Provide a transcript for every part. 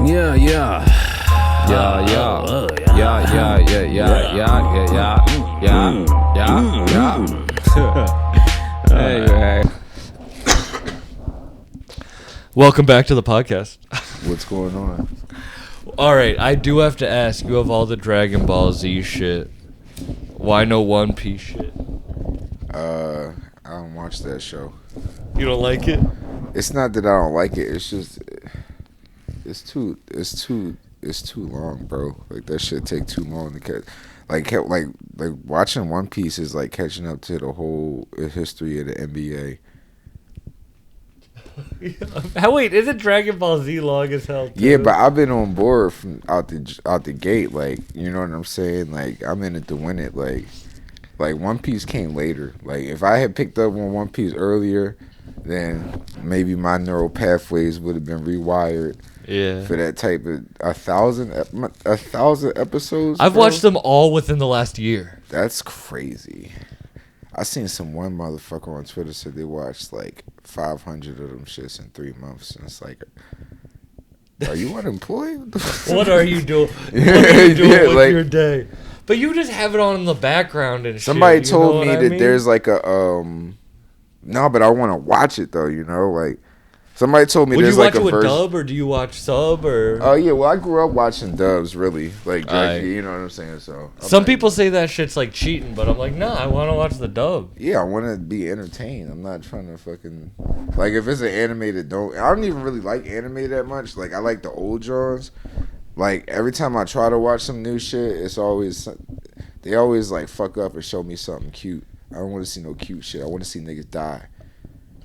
Yeah, yeah. Yeah, yeah. Yeah, yeah, yeah, yeah, yeah, yeah, yeah, yeah. Hey. Welcome back to the podcast. What's going on? Alright, I do have to ask, you have all the Dragon Ball Z shit. Why no One Piece shit? I don't watch that show. You don't like it? It's not that I don't like it. It's just it's too long, bro. Like that shit take too long to catch. Like watching One Piece is like catching up to the whole history of the NBA. Wait, isn't Dragon Ball Z long as hell? Too? Yeah, but I've been on board from out the gate. Like, you know what I'm saying? Like, I'm in it to win it. Like One Piece came later. Like, if I had picked up on One Piece earlier, then maybe my neural pathways would have been rewired. Yeah. For that type of 1,000 episodes. I've bro. watched them all within the last year. That's crazy. I seen one motherfucker on Twitter said they watched like 500 of them shits in 3 months, and it's like, are you unemployed? What are you doing? What are you doing with your day? But you just have it on in the background and somebody shit. Somebody told me that there's like a no, but I want to watch it though. You know, like somebody told me there's like a version. Would you watch it with dub or do you watch sub or? Oh yeah, well I grew up watching dubs, really, like you know what I'm saying. So some people say that shit's like cheating, but I'm like, nah, I want to watch the dub. Yeah, I want to be entertained. I'm not trying to fucking like if it's an animated. I don't even really like anime that much. Like I like the old drawings. Like every time I try to watch some new shit, they always like fuck up and show me something cute. I don't want to see no cute shit. I want to see niggas die.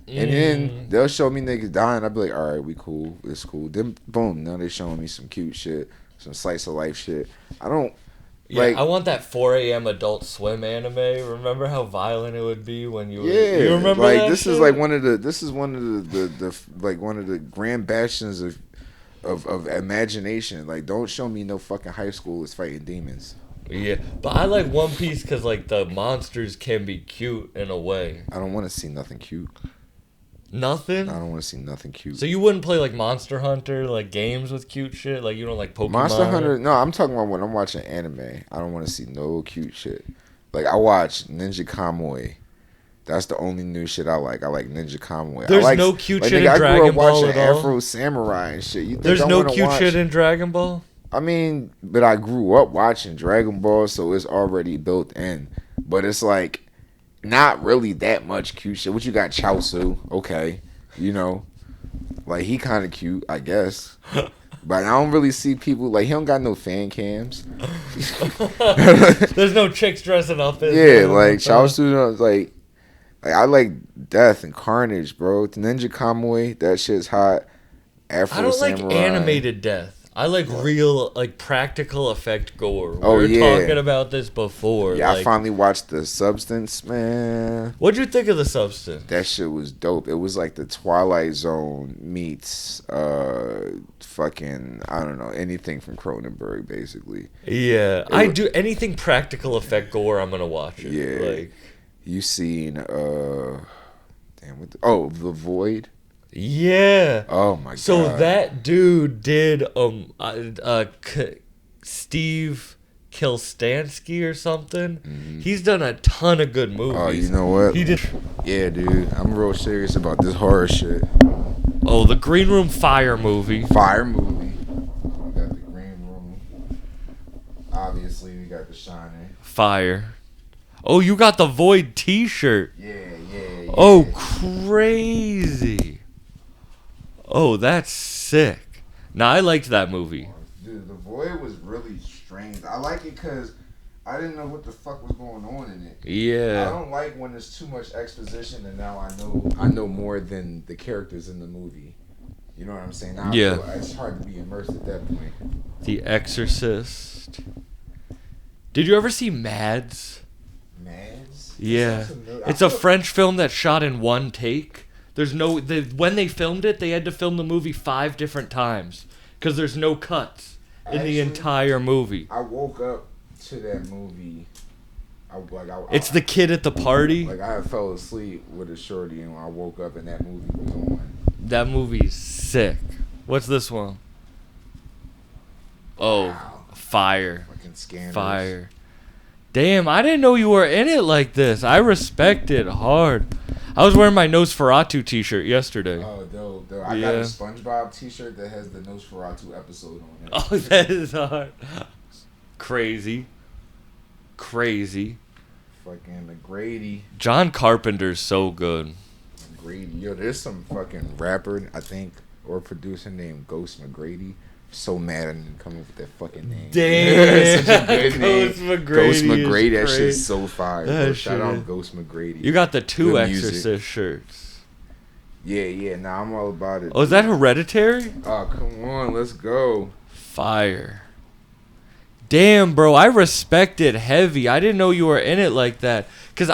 And then they'll show me niggas dying. I'll be like, all right, we cool. It's cool. Then, boom, now they showing me some cute shit, some slice of life shit. I don't, like... I want that 4 a.m. Adult Swim anime. Remember how violent it would be when you... Yeah. You remember like, that this shit? is like one of the grand bastions of imagination. Like, don't show me no fucking high schoolers fighting demons. Yeah, but I like One Piece because, like, the monsters can be cute in a way. I don't want to see nothing cute. Nothing? I don't want to see nothing cute. So you wouldn't play like Monster Hunter, like games with cute shit? Like you don't like Pokemon? Monster Hunter? No, I'm talking about when I'm watching anime. I don't want to see no cute shit. Like I watch Ninja Kamui. That's the only new shit I like. I like Ninja Kamui. There's no cute shit in Dragon Ball at all? I grew up watching Afro Samurai and shit. You think There's no cute shit in Dragon Ball? I mean, but I grew up watching Dragon Ball, so it's already built in. But it's like... not really that much cute shit. What you got, Chaozu? Okay, you know, like he kind of cute, I guess. But I don't really see people like he don't got no fan cams. There's no chicks dressing up as like Chaozu. Like I like Death and Carnage, bro. Ninja Kamui, that shit's hot. Afro I don't Samurai. like animated death. I like real, like, practical effect gore. We were talking about this before. Yeah, like, I finally watched The Substance, man. What'd you think of The Substance? That shit was dope. It was like the Twilight Zone meets, fucking, I don't know, anything from Cronenberg, basically. Yeah, do anything practical effect gore, I'm gonna watch it. Yeah. Like, you seen, The Void? Yeah. Oh my god. So that dude did Steve Kilstansky or something. Mm-hmm. He's done a ton of good movies. Oh, you know what? He did. Yeah, dude. I'm real serious about this horror shit. Oh, the Green Room Fire movie. We got the Green Room. Obviously, we got The Shining. Fire. Oh, you got the Void T-shirt. Yeah. Oh, crazy. Oh, that's sick. Now, I liked that movie. Dude, The Void was really strange. I like it because I didn't know what the fuck was going on in it. Yeah. I don't like when there's too much exposition and now I know more than the characters in the movie. You know what I'm saying? Now yeah. It's hard to be immersed at that point. The Exorcist. Did you ever see Mads? Mads? Yeah. It's a French film that's shot in one take. There's when they filmed it, they had to film the movie 5 different times because there's no cuts in the entire movie. I woke up to that movie. It's the kid at the party. Like I fell asleep with a shorty, and when I woke up and that movie was on. That movie's sick. What's this one? Oh, fire. Fucking scanners. Fire. Damn, I didn't know you were in it like this. I respect it hard. I was wearing my Nosferatu t-shirt yesterday. Oh, dope. I got a SpongeBob t-shirt that has the Nosferatu episode on it. Oh, that is hard. Crazy. Fucking McGrady. John Carpenter's so good. McGrady. Yo, there's some fucking rapper, I think, or producer named Ghost McGrady. So mad I didn't come up with that fucking name. Damn. Such a good name. Ghost McGrady. Ghost McGrady, that is shit's so fire. Bro. Shout shit out is- Ghost McGrady. You got the two Good Exorcist music. shirts. Yeah. Nah, I'm all about it. Oh, is that Hereditary? Oh, come on. Let's go. Fire. Damn, bro, I respect it heavy. I didn't know you were in it like that. Because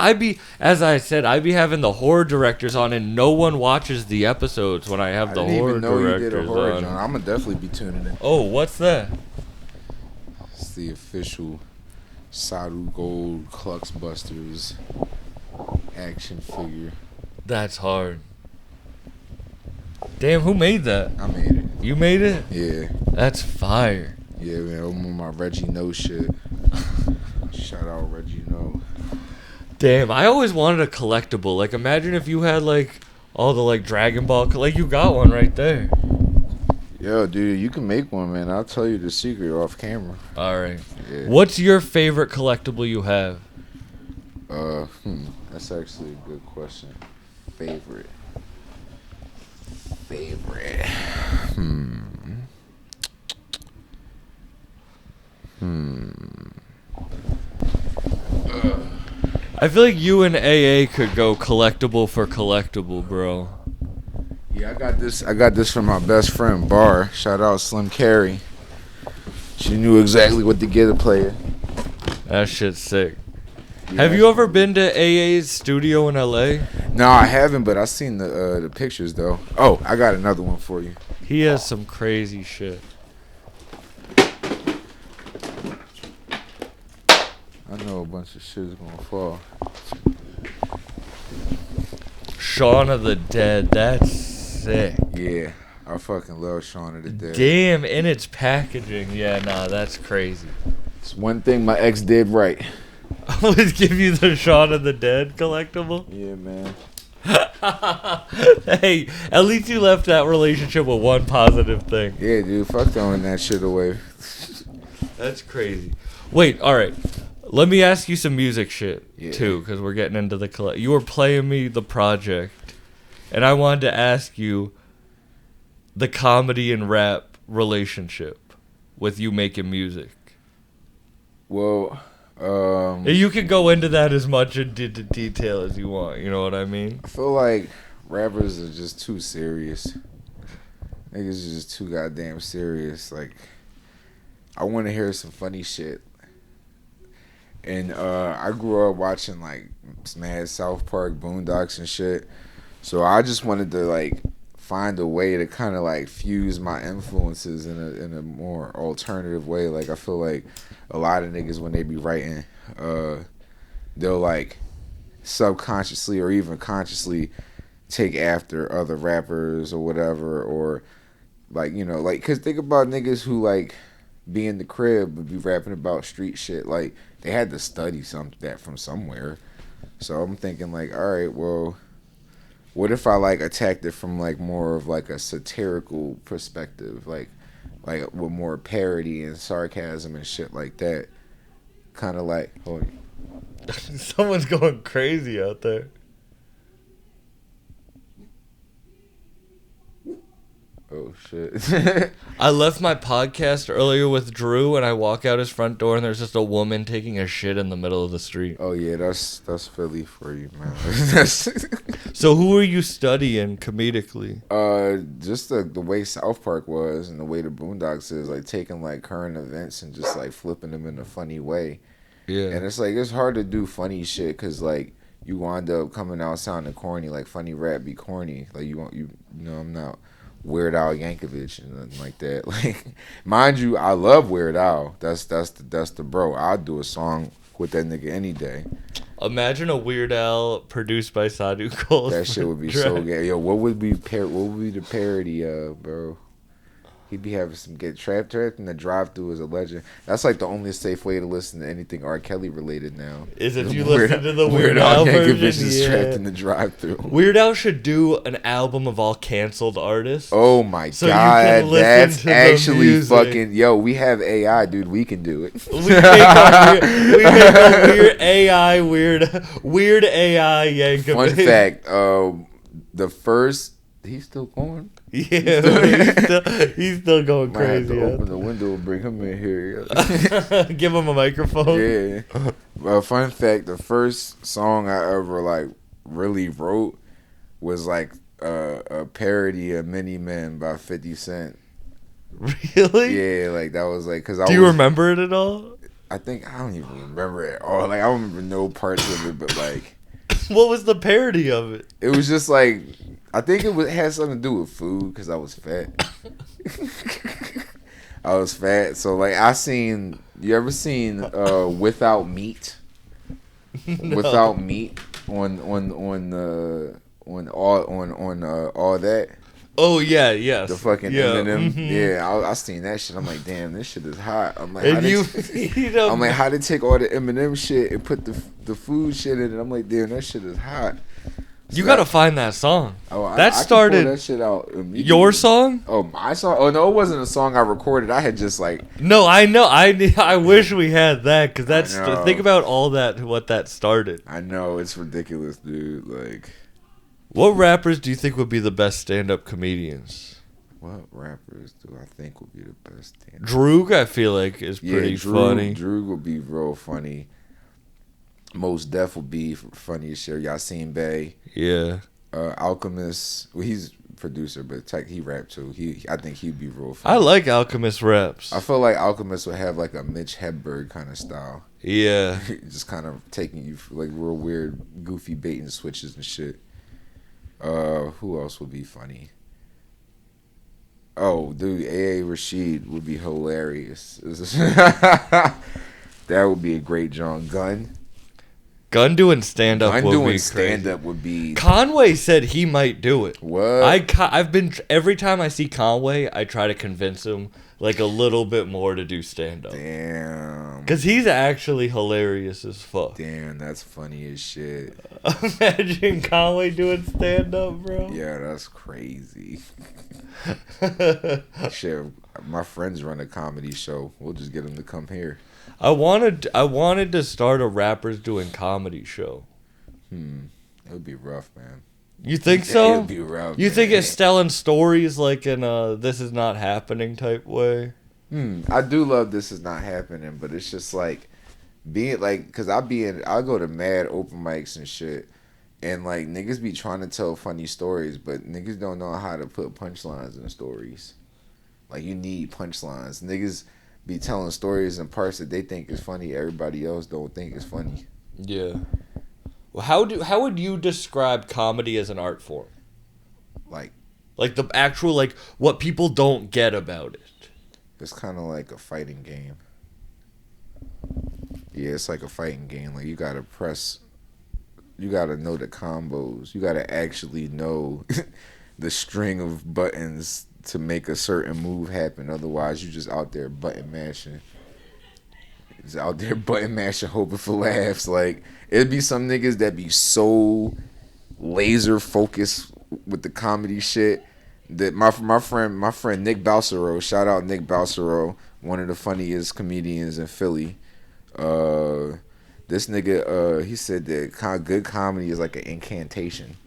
as I said, I be having the horror directors on, and no one watches the episodes when I have the horror directors on. I'm going to definitely be tuning in. Oh, what's that? It's the official Sadhugold Cluxbusters action figure. That's hard. Damn, who made that? I made it. You made it? Yeah. That's fire. Yeah, man. I'm on my Reggie No shit. Shout out Reggie No. Damn, I always wanted a collectible. Like, imagine if you had, like, all the, like, Dragon Ball. Like, you got one right there. Yo, dude, you can make one, man. I'll tell you the secret off camera. All right. Yeah. What's your favorite collectible you have? That's actually a good question. Favorite. I feel like you and AA could go collectible for collectible, bro. Yeah, I got this from my best friend Bar. Shout out Slim Carey. She knew exactly what to get a player. That shit's sick. Yeah, Have you ever been to AA's studio in LA? No, I haven't, but I seen the pictures though. Oh, I got another one for you. He has some crazy shit. I know a bunch of shit is gonna fall. Shaun of the Dead, that's sick. Yeah, I fucking love Shaun of the Dead. Damn, in its packaging. Yeah, nah, that's crazy. It's one thing my ex did right. Always give you the Shaun of the Dead collectible? Yeah, man. Hey, at least you left that relationship with one positive thing. Yeah, dude, fuck throwing that shit away. That's crazy. Wait, all right. Let me ask you some music shit, Yeah. too, because we're getting into the You were playing me The Project, and I wanted to ask you the comedy and rap relationship with you making music. Well, And you can go into that as much in detail as you want, you know what I mean? I feel like rappers are just too serious. Niggas are just too goddamn serious. Like, I want to hear some funny shit. And I grew up watching like mad South Park, Boondocks and shit. So I just wanted to like find a way to kind of like fuse my influences in a more alternative way. Like I feel like a lot of niggas when they be writing, they'll like subconsciously or even consciously take after other rappers or whatever, or like, you know, like, cause think about niggas who like be in the crib but be rapping about street shit. Like they had to study that from somewhere. So I'm thinking like, all right, well, what if I like attacked it from like more of like a satirical perspective, like with more parody and sarcasm and shit like that. Kind of like, Someone's going crazy out there. oh shit. I left my podcast earlier with Drew, and I walk out his front door, and there's just a woman taking a shit in the middle of the street. Oh yeah, that's Philly for you, man. That's So who are you studying comedically? just the way South Park was and the way the Boondocks is, like taking like current events and just like flipping them in a funny way. Yeah. And it's like it's hard to do funny shit because like you wind up coming out sounding corny. Like funny rap be corny. Like you know I'm not Weird Al Yankovic and nothing like that. Like, mind you, I love Weird Al. That's the bro. I'll do a song with that nigga any day. Imagine a Weird Al produced by Sadhugold. That shit would be so gay. Yo, what would be the parody of, bro? He be having some get trapped in the drive-through is a legend. That's like the only safe way to listen to anything R. Kelly related now. Is if you listen to the Weird Al version. version. Yeah. Trapped in the drive-through. Weird Al should do an album of all canceled artists. Oh my so god, that's actually fucking yo. We have AI, dude. We can do it. We make a weird AI, weird AI Yankovic. Fun fact: the first. He's still going. Yeah, he's still going Might have crazy. to open the window and bring him in here. Give him a microphone. Yeah. Well, fun fact: the first song I ever like really wrote was like a parody of "Many Men" by 50 Cent. Really? Yeah, like that was like because Do you remember it at all? I don't even remember it all. Like I don't remember no parts of it, but like, what was the parody of it? it was just like. I think it had something to do with food because I was fat. I was fat, so like you ever seen Without Meat? No. Without Meat on all that. Oh yeah, yes. The fucking Eminem. Mm-hmm. Yeah, I seen that shit. I'm like, damn, this shit is hot. I'm like, And I'm like, how they take all the Eminem shit and put the food shit in it? I'm like, damn, that shit is hot. So you gotta find that song. I started can pull that shit out immediately. Your song? Oh, my song? Oh no, it wasn't a song I recorded. I had just like. No, I know. I wish we had that because that's I know. think about all that what that started. I know it's ridiculous, dude. Like, what rappers do you think would be the best stand-up comedians? what rappers do I think would be the best? Droog, I feel like is pretty funny. Drew would be real funny. Most Def would be funny as shit. Yasin Bey. Yeah. Alchemist. Well, he's producer, but he rap too. I think he'd be real funny. I like Alchemist raps. I feel like Alchemist would have like a Mitch Hedberg kind of style. Yeah. Just kind of taking you for like real weird, goofy bait and switches and shit. Who else would be funny? Oh, dude, A.A. Rashid would be hilarious. That would be a great John Gunn. Gunn doing stand-up Gunn would doing be stand-up crazy. would be. Conway said he might do it. What? I've been every time I see Conway, I try to convince him like a little bit more to do stand-up. Damn. Because he's actually hilarious as fuck. Damn, that's funny as shit. Imagine Conway doing stand-up, bro. Yeah, that's crazy. Shit, my friends run a comedy show. We'll just get them to come here. I wanted to start a rappers doing comedy show. It would be rough, man. You think so? It would be rough. You man. think it's telling stories like in a "This Is Not Happening" type way? I do love This Is Not Happening, but it's just like being like, cause I go to mad open mics and shit, and like niggas be trying to tell funny stories, but niggas don't know how to put punchlines in the stories. Like you need punchlines. Niggas be telling stories in parts that they think is funny, everybody else don't think is funny. Yeah. Well, how would you describe comedy as an art form? Like the actual like what people don't get about it. it's kind of like a fighting game. Yeah, it's like a fighting game. Like you gotta know the combos. You gotta actually know the string of buttons to make a certain move happen. Otherwise, you just out there button mashing. Just out there button mashing, hoping for laughs. Like it'd be some niggas that be so laser focused with the comedy shit that my friend Nick Balsero, shout out Nick Balsero, one of the funniest comedians in Philly. This nigga, he said that good comedy is like an incantation.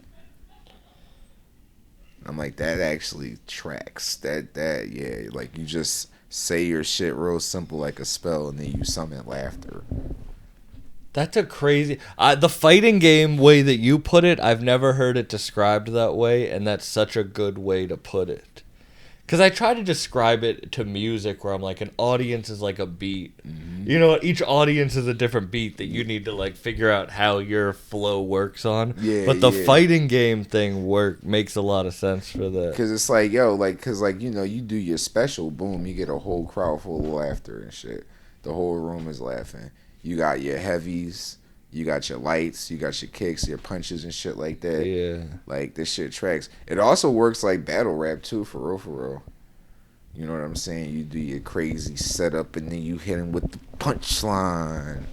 I'm like, that actually tracks. That yeah, like you just say your shit real simple like a spell, and then you summon laughter. That's a crazy. The fighting game way that you put it, I've never heard it described that way, and that's such a good way to put it. Because I try to describe it to music where I'm like, an audience is like a beat. Mm-hmm. You know, each audience is a different beat that you need to like figure out how your flow works on. Yeah, but the yeah. fighting game thing makes a lot of sense for that. Because it's like, yo, like, because like, you know, you do your special, boom, you get a whole crowd full of laughter and shit. The whole room is laughing. You got your heavies, you got your lights, you got your kicks, your punches and shit like that. Yeah. Like, this shit tracks. It also works like battle rap, too, for real, for real. You know what I'm saying? You do your crazy setup and then you hit him with the punchline.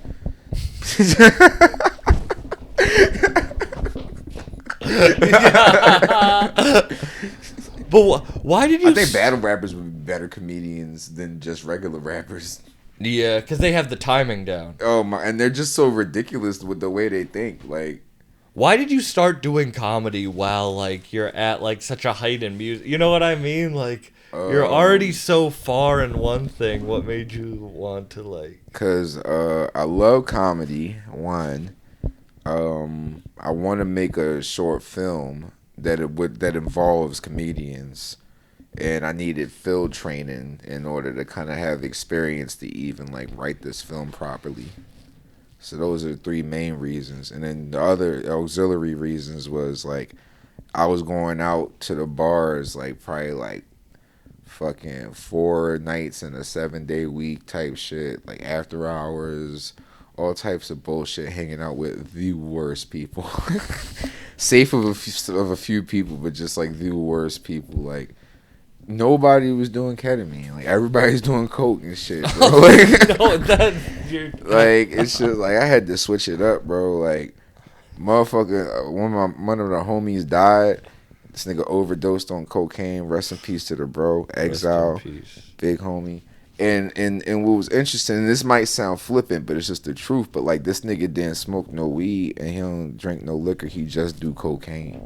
But why did you? I think battle rappers would be better comedians than just regular rappers. Yeah, because they have the timing down. Oh my! And they're just so ridiculous with the way they think. Like, why did you start doing comedy while like you're at like such a height in music? You know what I mean? Like you're already so far in one thing. What made you want to like? Cause I love comedy. One, I want to make a short film that involves comedians, and I needed field training in order to kind of have experience to even like write this film properly. So those are the three main reasons, and then the other auxiliary reasons was like I was going out to the bars like probably like fucking 4 nights in a 7-day week type shit, like after hours, all types of bullshit, hanging out with the worst people. Safe of a few people, but just like the worst people. Like nobody was doing ketamine. Like everybody's doing coke and shit, bro. Like, No, like it's just like I had to switch it up, bro. Like motherfucker, one of the homies died. This nigga overdosed on cocaine. Rest in peace to the bro. Exile, big homie. And what was interesting, and this might sound flippant, but it's just the truth. But like this nigga didn't smoke no weed and he don't drink no liquor. He just do cocaine.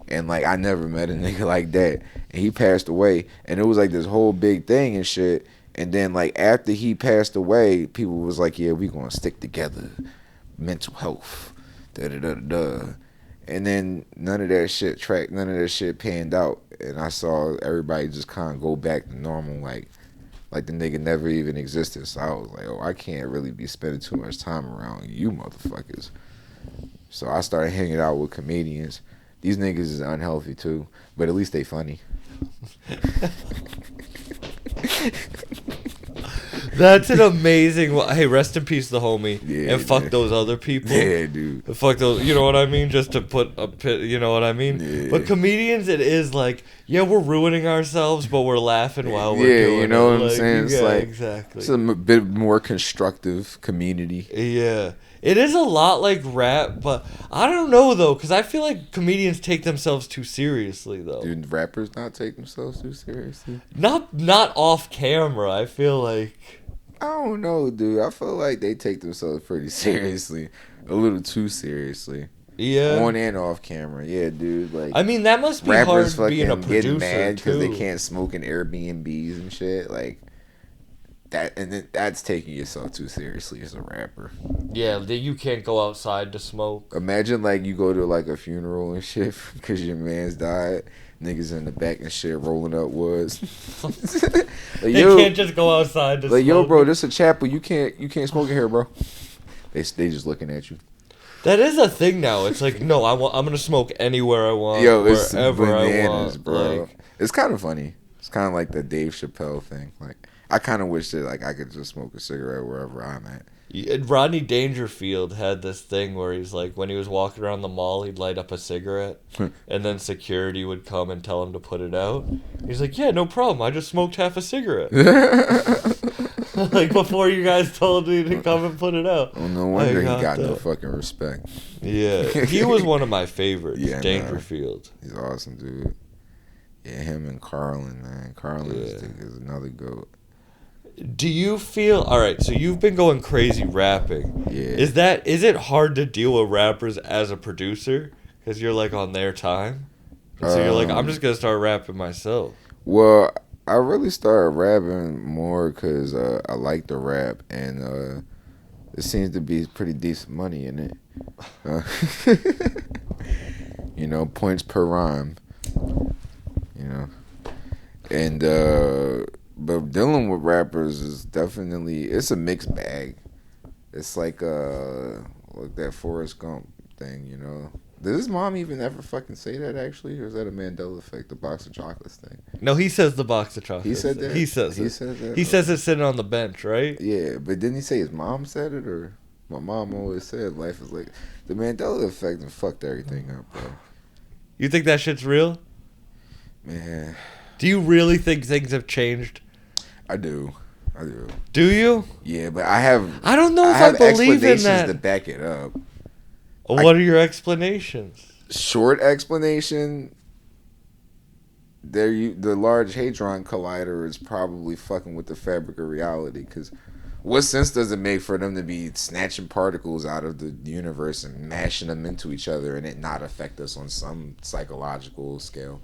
And like I never met a nigga like that. And he passed away. And it was like this whole big thing and shit. And then like after he passed away, people was like, yeah, we gonna stick together. Mental health. Da da da da. And then none of that shit panned out. And I saw everybody just kind of go back to normal, like the nigga never even existed. So I was like, oh, I can't really be spending too much time around you motherfuckers. So I started hanging out with comedians. These niggas is unhealthy too, but at least they funny. That's an amazing. Hey, rest in peace, the homie, Yeah, and fuck man. those other people. Yeah, dude. Fuck those. You know what I mean? Just to put a pit. You know what I mean? Yeah. But comedians, it is like, yeah, we're ruining ourselves, but we're laughing while we're doing it. Yeah, you know what I'm saying? It's like exactly. It's a bit more constructive community. Yeah. It is a lot like rap, but I don't know though, because I feel like comedians take themselves too seriously though. Do rappers not take themselves too seriously? Not off camera. I feel like. I don't know, dude. I feel like they take themselves pretty seriously, a little too seriously. Yeah. On and off camera, yeah, dude. Like I mean, that must be rappers hard being a fucking getting producer mad because too. they can't smoke in Airbnbs and shit. Like that, and then that's taking yourself too seriously as a rapper. Yeah, that you can't go outside to smoke. Imagine like you go to like a funeral and shit because your man's died. Niggas in the back and shit rolling up woods. Like, They yo, can't just go outside to like smoke. yo, bro, this a chapel. You can't smoke in here, bro. They just looking at you. That is a thing now. It's like, no, I'm gonna smoke anywhere I want, Yo, it's wherever bananas, I want, bro. Like, It's kind of funny. It's kind of like the Dave Chappelle thing. Like I kind of wish that like I could just smoke a cigarette wherever I'm at. Rodney Dangerfield had this thing where he's like, when he was walking around the mall, he'd light up a cigarette, and then security would come and tell him to put it out. He's like, yeah, no problem. I just smoked half a cigarette. Like, before you guys told me to come and put it out. Well, no wonder he got no that. fucking respect. Yeah, he was one of my favorites, Yeah, Dangerfield. He's awesome, dude. Yeah, him and Carlin, man. Carlin Yeah. is another goat. Do you feel all right? So you've been going crazy rapping. Yeah. Is it hard to deal with rappers as a producer because you're like on their time? And so you're like, I'm just gonna start rapping myself. Well, I really started rapping more because I like to rap, and there seems to be pretty decent money in it. You know, points per rhyme. You know, and but dealing with rappers is definitely it's a mixed bag. It's like that Forrest Gump thing, you know. Did his mom even ever fucking say that actually, or is that a Mandela effect, the box of chocolates thing? No, he says the box of chocolates. He said that. He says He it. said that. He says it's sitting on the bench, right? Yeah, but didn't he say his mom said it, or my mom always said life is like the Mandela effect and fucked everything up, bro. You think that shit's real? Man, Do you really think things have changed? I do. Do you? Yeah, but I don't know if I believe in that. to back it up. What are your explanations? Short explanation. The Large Hadron Collider is probably fucking with the fabric of reality. Because what sense does it make for them to be snatching particles out of the universe and mashing them into each other and it not affect us on some psychological scale?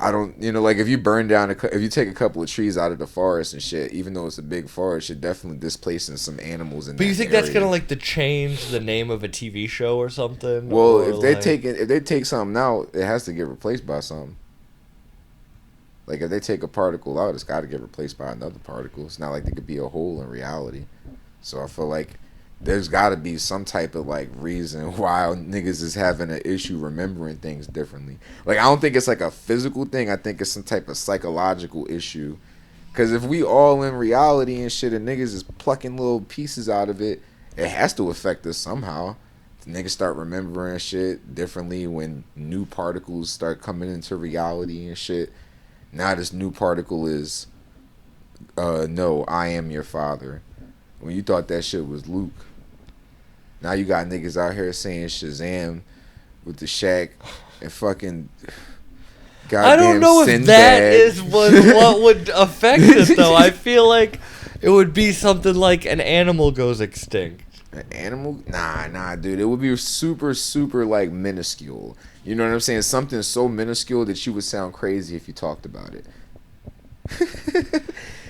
I don't, like if you burn down, if you take a couple of trees out of the forest and shit, even though it's a big forest, you're definitely displacing some animals in that area. But you think that's gonna to change the name of a TV show or something? Well, if they take something out, it has to get replaced by something. Like if they take a particle out, it's got to get replaced by another particle. It's not like there could be a hole in reality. So I feel like there's got to be some type of reason why niggas is having an issue remembering things differently. I don't think it's a physical thing. I think it's some type of psychological issue. Because if we all in reality and shit and niggas is plucking little pieces out of it, it has to affect us somehow. The niggas start remembering shit differently when new particles start coming into reality and shit. Now this new particle is, no, I am your father. When you thought that shit was Luke. Now you got niggas out here saying Shazam with the Shaq and fucking goddamn I don't know if that is what would affect it, though. I feel like it would be something like an animal goes extinct. An animal? Nah, dude. It would be super, super, minuscule. You know what I'm saying? Something so minuscule that you would sound crazy if you talked about it.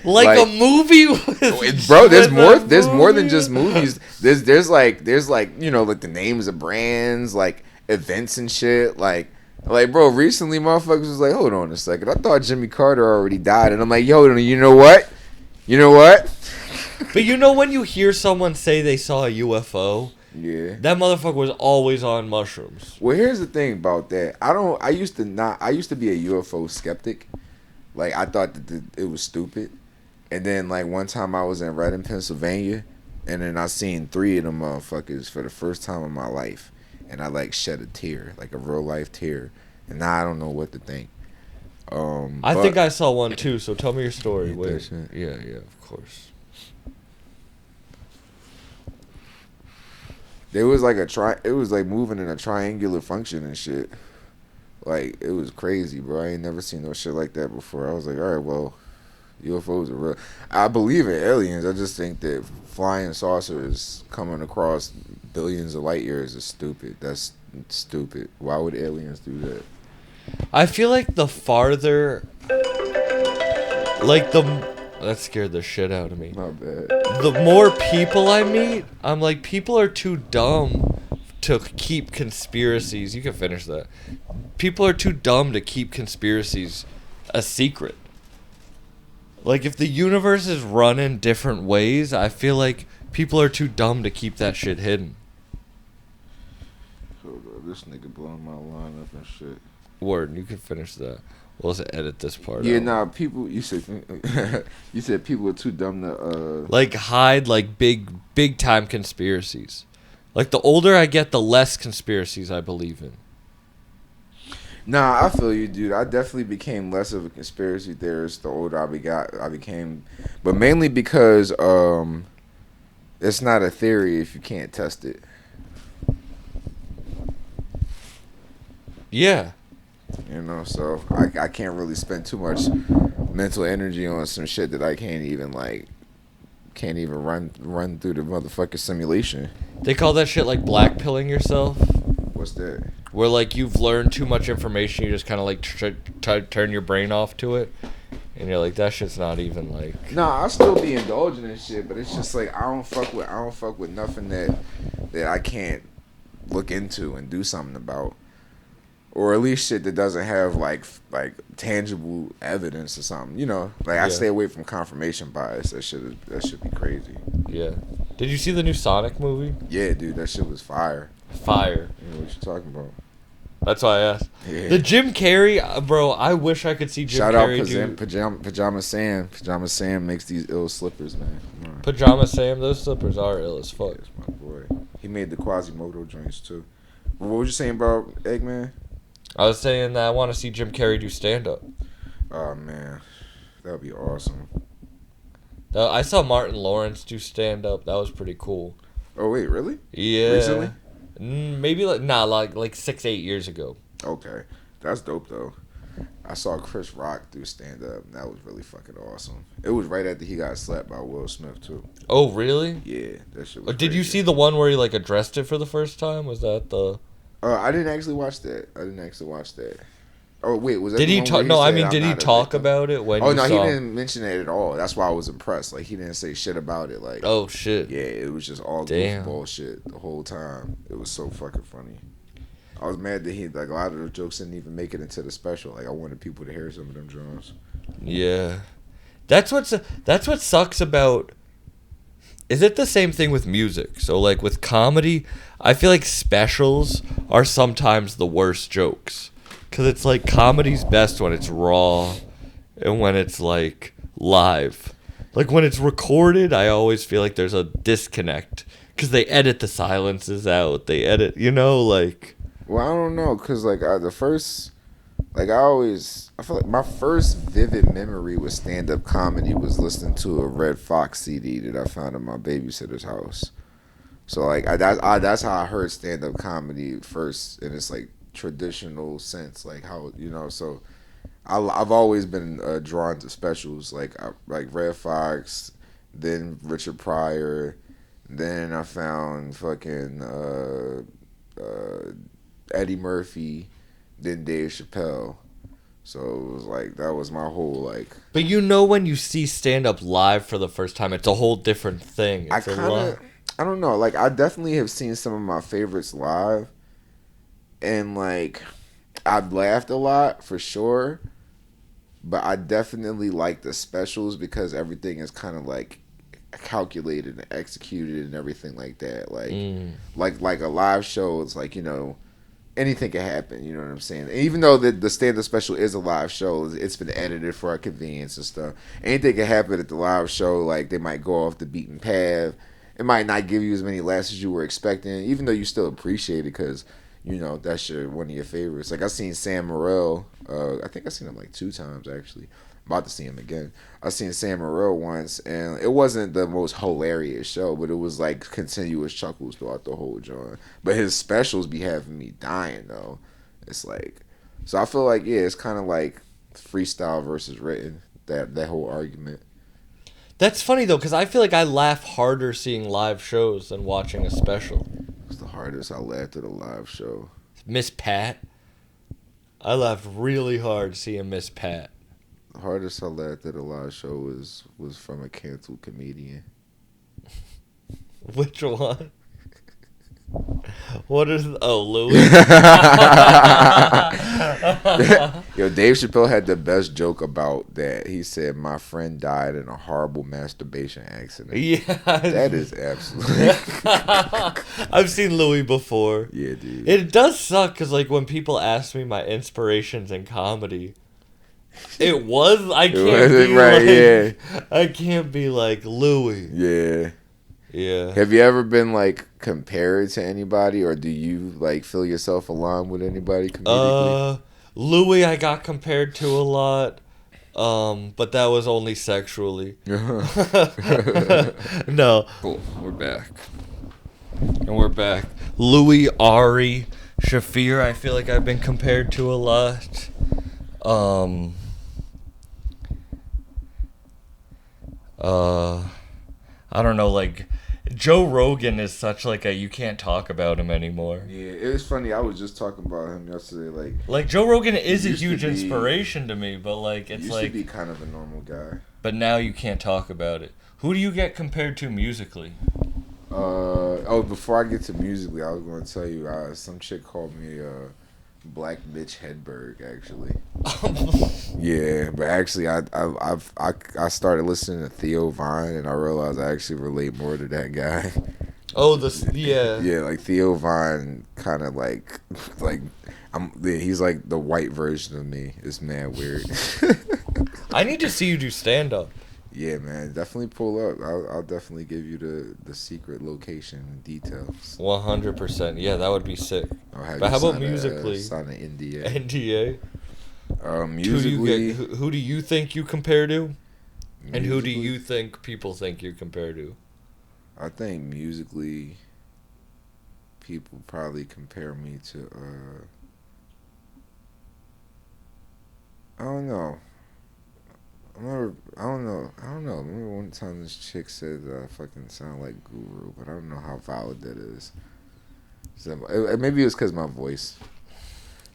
A movie with bro, there's more than just movies. There's the names of brands, events and shit. Bro, recently motherfuckers was like, hold on a second, I thought Jimmy Carter already died, and I'm like, yo, you know what? But when you hear someone say they saw a UFO, yeah, that motherfucker was always on mushrooms. Well, here's the thing about that. I used to be a UFO skeptic. I thought that it was stupid. And then, one time I was in Reading, Pennsylvania, and then I seen 3 of them motherfuckers for the first time in my life. And I, shed a tear, a real-life tear. And now I don't know what to think. I think I saw one, too, so tell me your story. Wait. Yeah, of course. There was, it was, moving in a triangular function and shit. It was crazy, bro. I ain't never seen no shit like that before. I was like, all right, well... UFOs are real. I believe in aliens. I just think that flying saucers coming across billions of light years is stupid. That's stupid. Why would aliens do that? I feel like the farther... That scared the shit out of me. My bad. The more people I meet, I'm like, people are too dumb to keep conspiracies. You can finish that. People are too dumb to keep conspiracies a secret. If the universe is run in different ways, I feel like people are too dumb to keep that shit hidden. Hold on, this nigga blowing my line up and shit. Word, you can finish that. We'll just edit this part out. People, you said people are too dumb to, hide, big time conspiracies. The older I get, the less conspiracies I believe in. Nah, I feel you, dude. I definitely became less of a conspiracy theorist the older I became, but mainly because it's not a theory if you can't test it. Yeah. So I can't really spend too much mental energy on some shit that I can't even run through the motherfucking simulation. They call that shit blackpilling yourself. What's that? Where you've learned too much information, you just kind of turn your brain off to it, and you're like, that shit's not even Nah, I still be indulging in shit, but it's just I don't fuck with nothing that I can't look into and do something about, or at least shit that doesn't have tangible evidence or something. I stay away from confirmation bias. That should be crazy. Yeah. Did you see the new Sonic movie? Yeah, dude, that shit was fire. Fire. You know what you're talking about. That's why I asked. Yeah. The Jim Carrey, bro, I wish I could see Jim Carrey do... Pajama Sam. Pajama Sam makes these ill slippers, man. Pajama Sam, those slippers are ill as fuck. Yes, my boy. He made the Quasimodo joints, too. What was you saying about Eggman? I was saying that I want to see Jim Carrey do stand-up. Oh man, that would be awesome. I saw Martin Lawrence do stand-up. That was pretty cool. Oh wait, really? Yeah. Recently? Maybe like 6-8 years ago. Okay, that's dope though. I saw Chris Rock do stand up. And that was really fucking awesome. It was right after he got slapped by Will Smith too. Oh really? Yeah, that shit was. Did you see the one where he like addressed it for the first time? Was that the? I didn't actually watch that. Oh wait, was that? Did the he one talk? where No, I said, mean, "I'm did he not a talk victim"? about it when? Oh you no, he saw didn't mention it at all. That's why I was impressed. Like he didn't say shit about it. Like Oh shit. yeah, it was just all Damn. bullshit the whole time. It was so fucking funny. I was mad that he like a lot of the jokes didn't even make it into the special. Like I wanted people to hear some of them drums. Yeah, that's what sucks about. Is it the same thing with music? So like with comedy, I feel like specials are sometimes the worst jokes, cause it's like comedy's best when it's raw, and when it's like live. Like when it's recorded, I always feel like there's a disconnect, cause they edit the silences out. They edit, like. Well, I don't know, cause like I feel like my first vivid memory with stand up comedy was listening to a Red Fox CD that I found in my babysitter's house. So like that's how I heard stand up comedy first in its like traditional sense, like how So I've always been drawn to specials like Red Fox, then Richard Pryor, then I found fucking Eddie Murphy, then Dave Chappelle. So it was like that was my whole like. But when you see stand up live for the first time, it's a whole different thing. I don't know. Like I definitely have seen some of my favorites live, and like I've laughed a lot for sure. But I definitely like the specials because everything is kind of like calculated and executed and everything like that. Like a live show, it's like anything can happen, you know what I'm saying? And even though the stand-up special is a live show, it's been edited for our convenience and stuff. Anything can happen at the live show. Like, they might go off the beaten path. It might not give you as many laughs as you were expecting, even though you still appreciate it because, that's one of your favorites. Like, I seen Sam Morril. I think I seen him like 2 times, actually. I'm about to see him again. I seen Sam Morril once, and it wasn't the most hilarious show, but it was like continuous chuckles throughout the whole joint. But his specials be having me dying though. It's like, so I feel like it's kind of like freestyle versus written. That whole argument. That's funny though, because I feel like I laugh harder seeing live shows than watching a special. It's the hardest I laughed at a live show. Miss Pat. I laughed really hard seeing Miss Pat. The hardest I laughed at a live show was from a canceled comedian. Which one? What is... Oh, Louis? Yo, Dave Chappelle had the best joke about that. He said, "My friend died in a horrible masturbation accident." Yeah. That is absolutely... I've seen Louis before. Yeah, dude. It does suck because, like, when people ask me my inspirations in comedy... I can't be like Louis. Yeah. Yeah. Have you ever been like compared to anybody, or do you like feel yourself aligned with anybody comedically? Louis I got compared to a lot. But that was only sexually. No. Cool. We're back. And we're back. Louis, Ari, Shafir, I feel like I've been compared to a lot. I don't know, like, Joe Rogan is such, like, you can't talk about him anymore. Yeah, it was funny. I was just talking about him yesterday. Like Joe Rogan is a huge inspiration to me, but, like, it's like... He used to be kind of a normal guy. But now you can't talk about it. Who do you get compared to musically? Before I get to musically, I was going to tell you, some chick called me, Black Bitch Hedberg, actually. Yeah, but actually, I started listening to Theo Vine, and I realized I actually relate more to that guy. Oh, yeah. Yeah, like Theo Vine, kind of like he's like the white version of me. It's mad weird. I need to see you do stand up. Yeah, man, definitely pull up. I'll definitely give you the secret location and details. 100%. Yeah, that would be sick. I'll have But you how about sign musically? sign an NDA. NDA. Musically, Who do you think you compare to? And who do musically, you think people think you compare to? I think musically, people probably compare me to. I don't know. I don't know. I remember one time this chick said that I fucking sound like Guru, but I don't know how valid that is. So, maybe it was because my voice.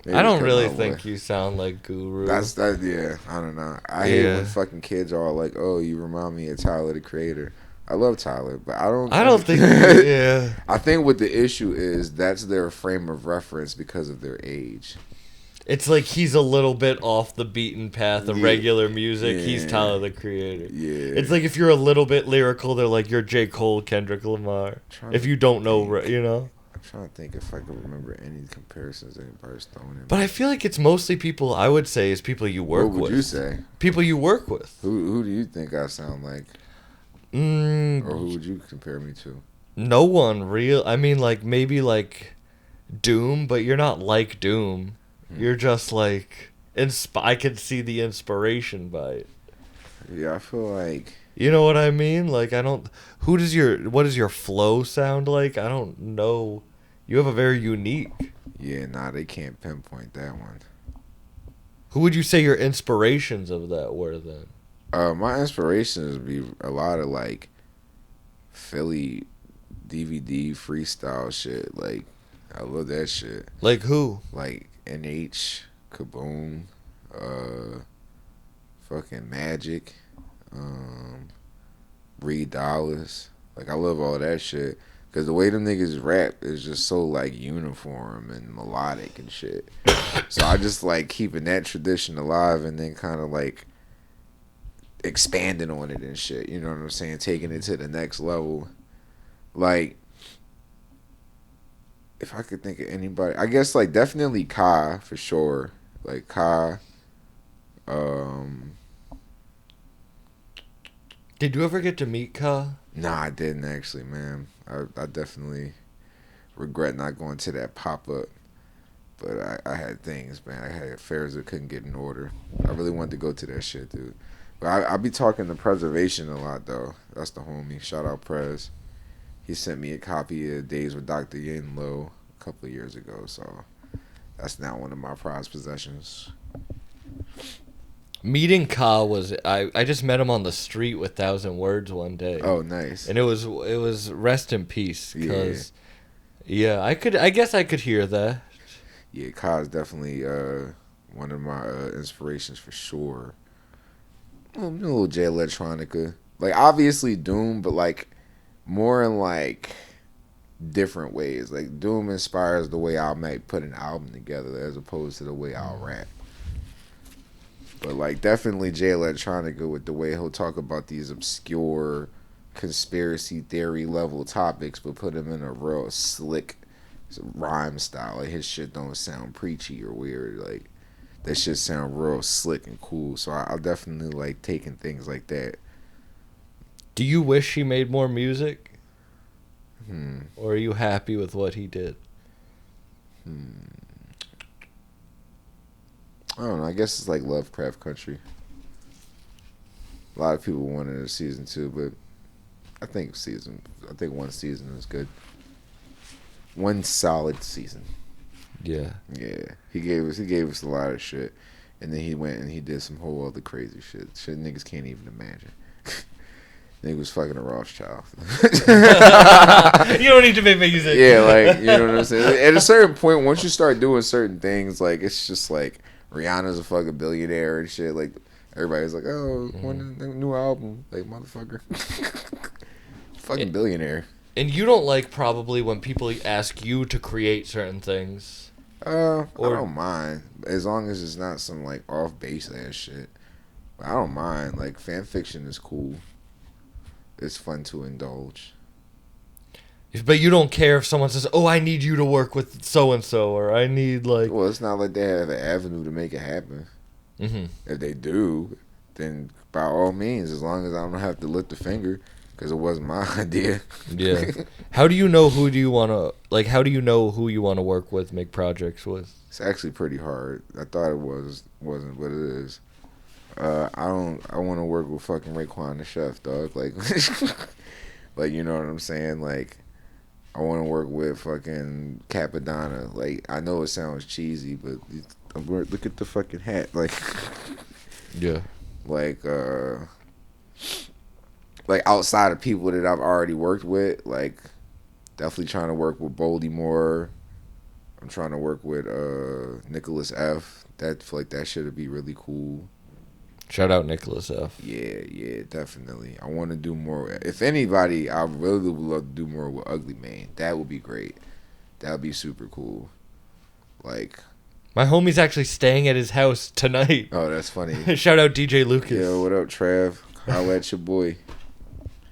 Maybe I it's don't 'cause really my think voice. you sound like Guru. That. Yeah, I don't know. I hate when fucking kids are all like, "Oh, you remind me of Tyler the Creator." I love Tyler, but I don't think. Yeah. I think what the issue is, that's their frame of reference because of their age. It's like he's a little bit off the beaten path of Yeah. regular music. Yeah. He's Tyler the Creator. Yeah. It's like if you're a little bit lyrical, they're like you're J. Cole, Kendrick Lamar. If you don't know, you know. I'm trying to think if I can remember any comparisons anybody's throwing in. But I feel like it's mostly people. I would say is people you work with. What would you say? People you work with. Who do you think I sound like? Or who would you compare me to? No one real. I mean, like maybe like Doom, but you're not like Doom. You're just like I can see the inspiration by it. Yeah, I feel like. You know what I mean? Like I don't. What does your flow sound like? I don't know. You have a very unique. Yeah, nah, they can't pinpoint that one. Who would you say your inspirations of that were then? My inspirations would be a lot of like Philly DVD freestyle shit. Like, I love that shit. Like who? Like NH, Kaboom, fucking Magic, Reed Dollars. Like, I love all that shit. Because the way them niggas rap is just so, like, uniform and melodic and shit. So I just like keeping that tradition alive and then kind of, like, expanding on it and shit. You know what I'm saying? Taking it to the next level. Like, if I could think of anybody, I guess, like, definitely Kai, for sure. Like, Kai. Did you ever get to meet Ka? Nah, I didn't actually, man. I definitely regret not going to that pop-up. But I had things, man. I had affairs that couldn't get in order. I really wanted to go to that shit, dude. But I be talking to Preservation a lot, though. That's the homie. Shout out Prez. He sent me a copy of Days with Dr. Yin Lo a couple of years ago. So that's now one of my prized possessions. Meeting Ka was I just met him on the street with 1,000 Words one day. Oh, nice. And it was rest in peace because I guess I could hear that. Yeah, Ka is definitely one of my inspirations for sure. A little J Electronica, like obviously Doom, but like more in like different ways. Like Doom inspires the way I might put an album together as opposed to the way I'll rap. But like definitely J Electronica with the way he'll talk about these obscure conspiracy theory level topics, but put them in a real slick rhyme style. Like his shit don't sound preachy or weird. Like that shit sound real slick and cool. So I'll definitely like taking things like that. Do you wish he made more music? Or are you happy with what he did? I don't know. I guess it's like Lovecraft Country. A lot of people wanted a season 2, but I think one season is good. One solid season. Yeah. Yeah. He gave us a lot of shit. And then he went and he did some whole other crazy shit. Shit niggas can't even imagine. Nigga was fucking a Rothschild. You don't need to make music. Yeah, like, you know what I'm saying? At a certain point, once you start doing certain things, like, it's just like, Rihanna's a fucking billionaire and shit. Like, everybody's like, oh, one new album. Like, motherfucker. Fucking billionaire. And you don't like probably when people ask you to create certain things. I don't mind. As long as it's not some, like, off-base ass shit. I don't mind. Like, fan fiction is cool. It's fun to indulge. But you don't care if someone says, oh, I need you to work with so-and-so, or I need, like... Well, it's not like they have an avenue to make it happen. Mm-hmm. If they do, then by all means, as long as I don't have to lift a finger, because it wasn't my idea. Yeah. How do you know who you want to work with, make projects with? It's actually pretty hard. I thought it wasn't, but it is. I want to work with fucking Raekwon the Chef, dog. Like, like, you know what I'm saying? Like, I want to work with fucking Capadonna. Like, I know it sounds cheesy, but look at the fucking hat. Like, yeah. Like outside of people that I've already worked with, like, definitely trying to work with Boldy Moore. I'm trying to work with Nicholas F. That feel like that should be really cool. Shout out Nicholas F. Yeah, definitely. I want to do more. If anybody, I really would love to do more with Ugly Mane. That would be great. That would be super cool. Like, my homie's actually staying at his house tonight. Oh, that's funny. Shout out DJ Lucas. Yo, what up, Trav? Holla at your boy.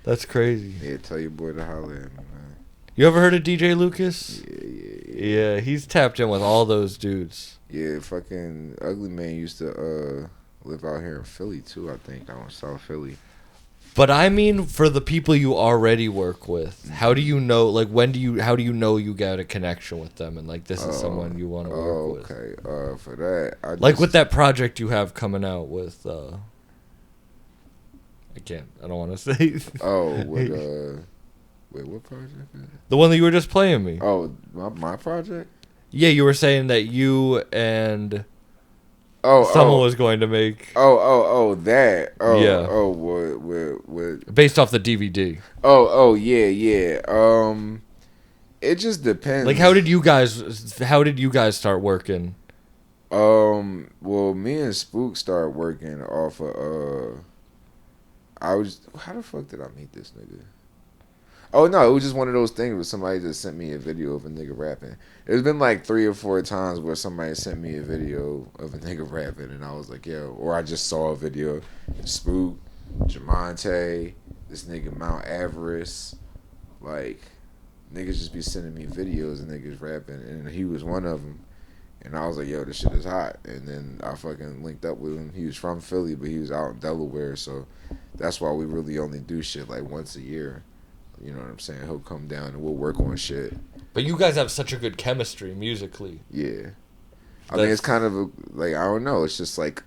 That's crazy. Yeah, tell your boy to holla at me, man. You ever heard of DJ Lucas? Yeah, he's tapped in with all those dudes. Yeah, fucking Ugly Mane used to live out here in Philly too, I think, down in South Philly. But I mean, for the people you already work with, how do you know, like, how do you know you got a connection with them and, like, this is someone you want to work with? Okay, for that, like, with that project you have coming out with, I don't want to say. Wait, what project is it? The one that you were just playing me. Oh, my project? Yeah, you were saying that you and someone was going to make. That. Yeah. What? Based off the DVD. Yeah. It just depends. Like, how did you guys start working? Well, me and Spook started working off of how the fuck did I meet this nigga? Oh, no, it was just one of those things where somebody just sent me a video of a nigga rapping. There's been like 3 or 4 times where somebody sent me a video of a nigga rapping, and I was like, yo, or I just saw a video. Spook, Jamonte, this nigga Mount Avarice, like, niggas just be sending me videos of niggas rapping, and he was one of them. And I was like, yo, this shit is hot. And then I fucking linked up with him. He was from Philly, but he was out in Delaware, so that's why we really only do shit like once a year. You know what I'm saying? He'll come down and we'll work on shit. But you guys have such a good chemistry musically. Yeah. I mean, it's kind of like, I don't know. It's just like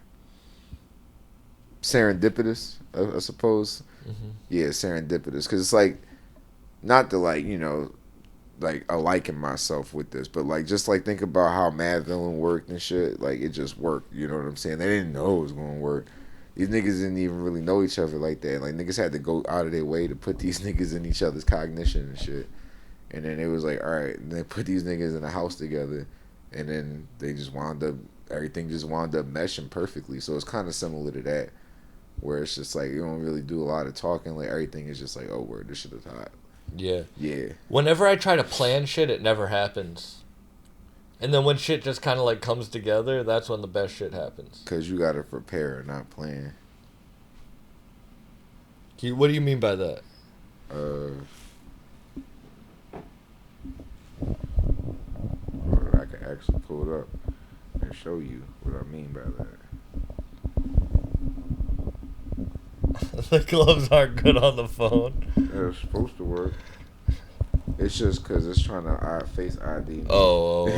serendipitous, I suppose. Mm-hmm. Yeah, serendipitous. Because it's like, not to like, you know, like liking myself with this, but like, just like think about how Mad Villain worked and shit. Like, it just worked. You know what I'm saying? They didn't know it was going to work. These niggas didn't even really know each other like that. Like, niggas had to go out of their way to put these niggas in each other's cognition and shit. And then it was like, all right, and they put these niggas in a house together, and then they just everything just wound up meshing perfectly. So it's kind of similar to that, where it's just like, you don't really do a lot of talking. Like, everything is just like, oh, word, this shit is hot. Yeah. Yeah. Whenever I try to plan shit, it never happens. And then when shit just kind of like comes together, that's when the best shit happens. Because you got to prepare, not plan. What do you mean by that? I can actually pull it up and show you what I mean by that. The gloves aren't good on the phone. They're supposed to work. It's just because it's trying to Face ID. Oh.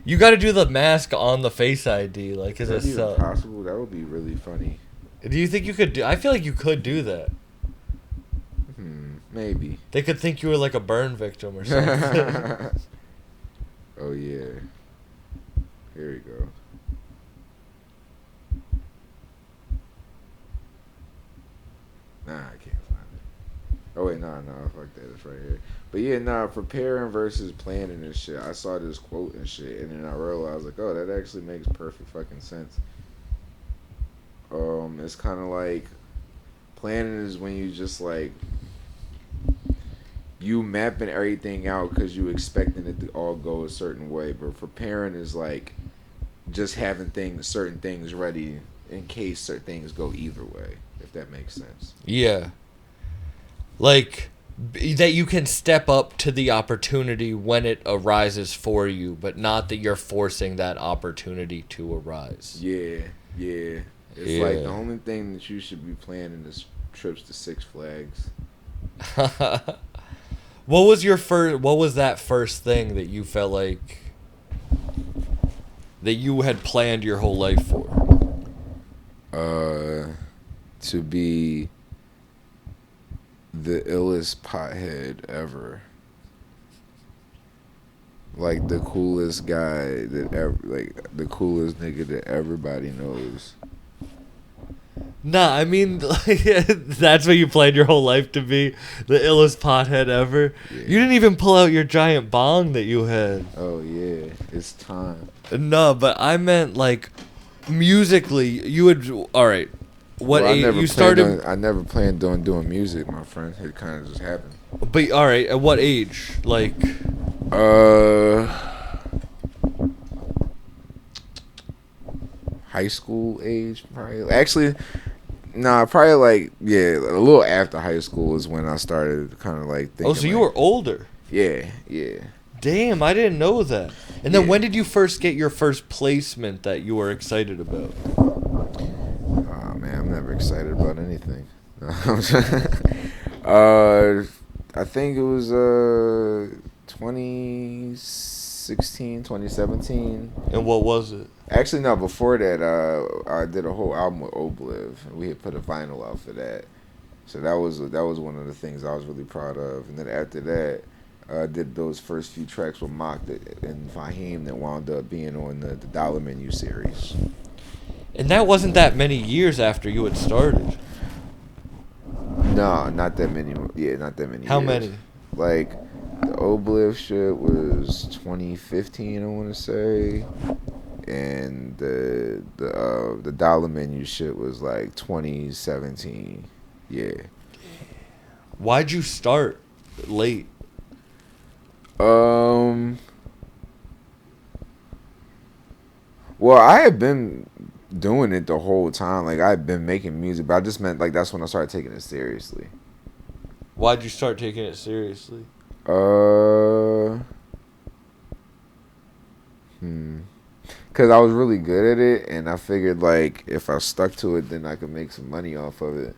You got to do the mask on the Face ID. Like, is it possible? That would be really funny. Do you think you could do? I feel like you could do that. Maybe. They could think you were like a burn victim or something. Oh yeah. Here you go. Nah, I can't find it. Oh wait, nah, fuck that. It's right here. But yeah, preparing versus planning and shit. I saw this quote and shit, and then I realized like, oh, that actually makes perfect fucking sense. It's kind of like planning is when you just like you mapping everything out because you expecting it to all go a certain way. But preparing is like just having certain things ready in case certain things go either way. If that makes sense. Yeah. Like, that you can step up to the opportunity when it arises for you, but not that you're forcing that opportunity to arise. Yeah. It's like the only thing that you should be planning is trips to Six Flags. What was that first thing that you felt like that you had planned your whole life for? To be the illest pothead ever. Like the coolest guy that ever, like the coolest nigga that everybody knows. Nah, I mean, that's what you planned your whole life to be, the illest pothead ever. Yeah. You didn't even pull out your giant bong that you had. Oh yeah, it's time. No, but I meant like musically. You would all right. What age you started? I never planned on doing music, my friend. It kind of just happened. But all right, at what age? Like, high school age, probably. Actually, probably like a little after high school is when I started kind of like thinking. Oh, so you were older. Yeah. Damn, I didn't know that. And then when did you first get your first placement that you were excited about? Oh man, I'm never excited about anything. I think it was 2016, 2017. And what was it? Actually, no. Before that, I did a whole album with Obliv, and we had put a vinyl out for that. So that was one of the things I was really proud of. And then after that, I did those first few tracks with Mach and Fahim that wound up being on the Dollar Menu series. And that wasn't that many years after you had started. No, not that many. Yeah, not that many. How years. many? Like the Obliv shit was 2015, I want to say, and the Dollar Menu shit was like 2017. Yeah. Why'd you start late? Well, I had been doing it the whole time. Like, I had been making music, but I just meant, like, that's when I started taking it seriously. Why'd you start taking it seriously? Because I was really good at it, and I figured, like, if I stuck to it, then I could make some money off of it.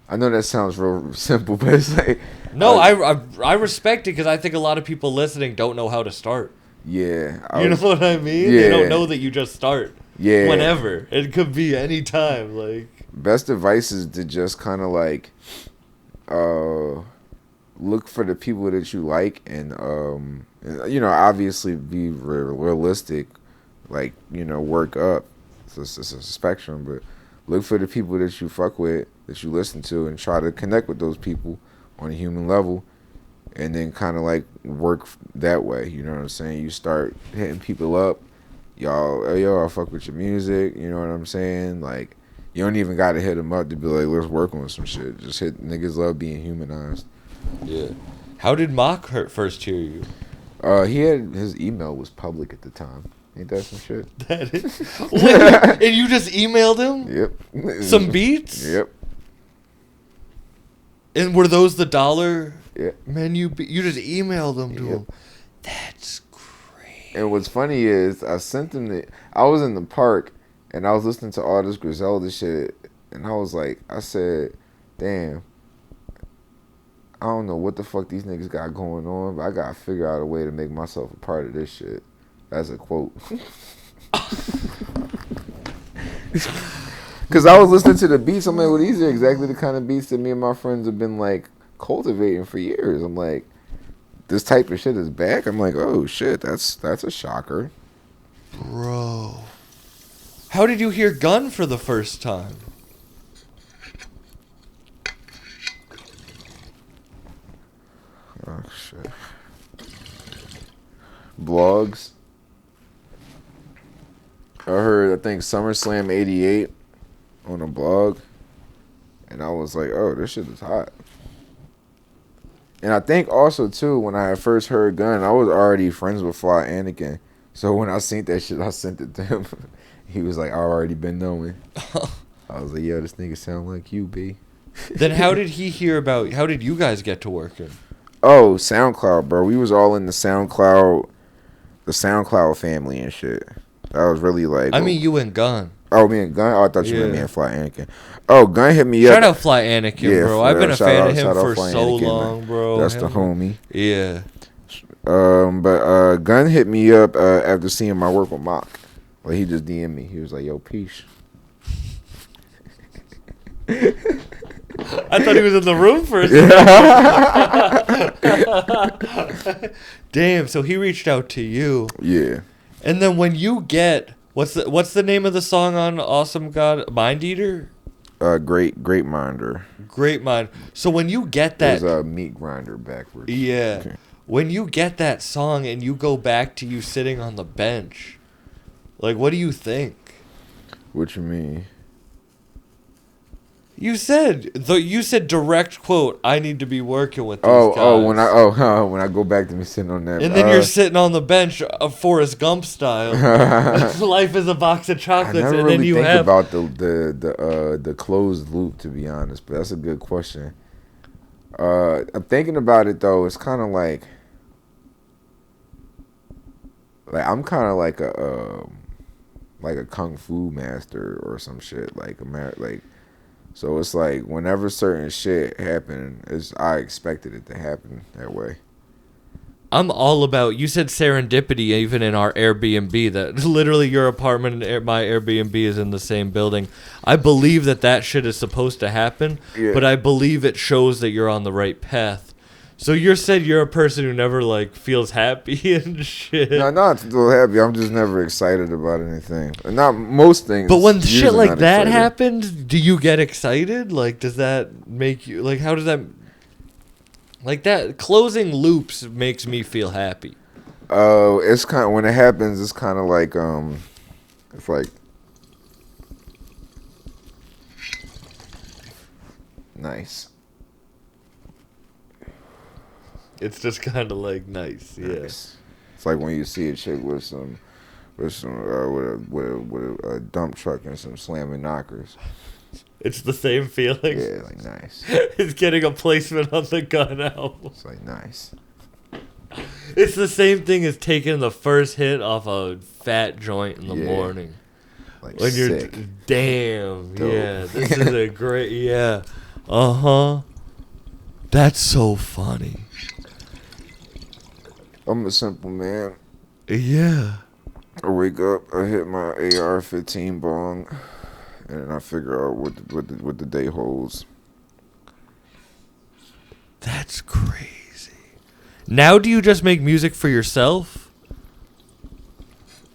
I know that sounds real simple, but it's like... No, I respect it, because I think a lot of people listening don't know how to start. Yeah. You know what I mean? Yeah. They don't know that you just start. Yeah. Whenever. It could be any time. Like, best advice is to just kind of, like, look for the people that you like and you know, obviously be realistic, like, you know, work up. It's a spectrum, but look for the people that you fuck with, that you listen to, and try to connect with those people on a human level, and then kind of like work that way. You know what I'm saying? You start hitting people up, yo, I fuck with your music. You know what I'm saying? Like, you don't even gotta hit them up to be like, let's work on some shit. Just hit niggas love being humanized. Yeah. How did Mach first hear you? He had his email was public at the time. Ain't that some shit? That is. And you just emailed him? Yep. Some beats? Yep. And were those the dollar menu? You just emailed them to him. That's crazy. And what's funny is I sent him I was in the park and I was listening to all this Griselda shit, and I said, damn, I don't know what the fuck these niggas got going on, but I gotta figure out a way to make myself a part of this shit. That's a quote. Because I was listening to the beats. I'm like, well, these are exactly the kind of beats that me and my friends have been, like, cultivating for years. I'm like, this type of shit is back? I'm like, oh, shit, that's a shocker. Bro. How did you hear Gunn for the first time? Oh, shit. Blogs. I heard, I think, SummerSlam 88 on a blog. And I was like, oh, this shit is hot. And I think also, too, when I first heard Gunn, I was already friends with Fly Anakin. So when I seen that shit, I sent it to him. He was like, I already been knowing. I was like, yo, this nigga sound like you, B. Then how did you guys get to working? Oh, SoundCloud, bro. We was all in the SoundCloud family and shit. That was really like... I mean, you and Gunn. Oh, me and Gunn? Oh, I thought you meant me Yeah. and Fly Anakin. Oh, Gunn hit me up. Shout out Fly Anakin, bro. I've been a shout fan out- of him shout out for Fly so Anakin, man. long, bro. That's the homie. Yeah. But Gunn hit me up after seeing my work with Mach. Like, he just DM'd me. He was like, yo, peace. I thought he was in the room for a second. Damn, so he reached out to you. Yeah. And then when you get what's the name of the song on Awesome God Mind Eater? Great Minder. Great Mind. So when you get that, It was meat grinder backwards. yeah. Okay. When you get that song and you go back to you sitting on the bench, like, what do you think? What you mean? You said direct quote, I need to be working with these guys. When I go back to me sitting on that. And then you're sitting on the bench, Forrest Gump style. Life is a box of I chocolates, never and really then you think have about the closed loop, to be honest, but that's a good question. I'm thinking about it though. It's kind of like I'm kind of like a kung fu master or some shit, like so it's like whenever certain shit happen, I expected it to happen that way. I'm all about, you said serendipity even in our Airbnb, that literally your apartment and my Airbnb is in the same building. I believe that shit is supposed to happen, but I believe it shows that you're on the right path. So you said you're a person who never like feels happy and shit. No, not still happy. I'm just never excited about anything. Not most things. But when shit usually like not that excited. happens, do you get excited? Like, does that make you, like, how does that, like, that closing loops makes me feel happy. Oh, it's kind of, when it happens, it's kind of like it's like nice. It's just kind of like nice, yeah. Nice. It's like when you see a chick with a dump truck and some slamming knockers. It's the same feeling. Yeah, like nice. It's getting a placement on the Gunn album. It's like nice. It's the same thing as taking the first hit off a fat joint in the morning. Like When you're, sick. damn, Dope. yeah, this is a great, yeah. Uh-huh. That's so funny. I'm a simple man. Yeah. I wake up, I hit my AR-15 bong, and I figure out what the day holds. That's crazy. Now do you just make music for yourself?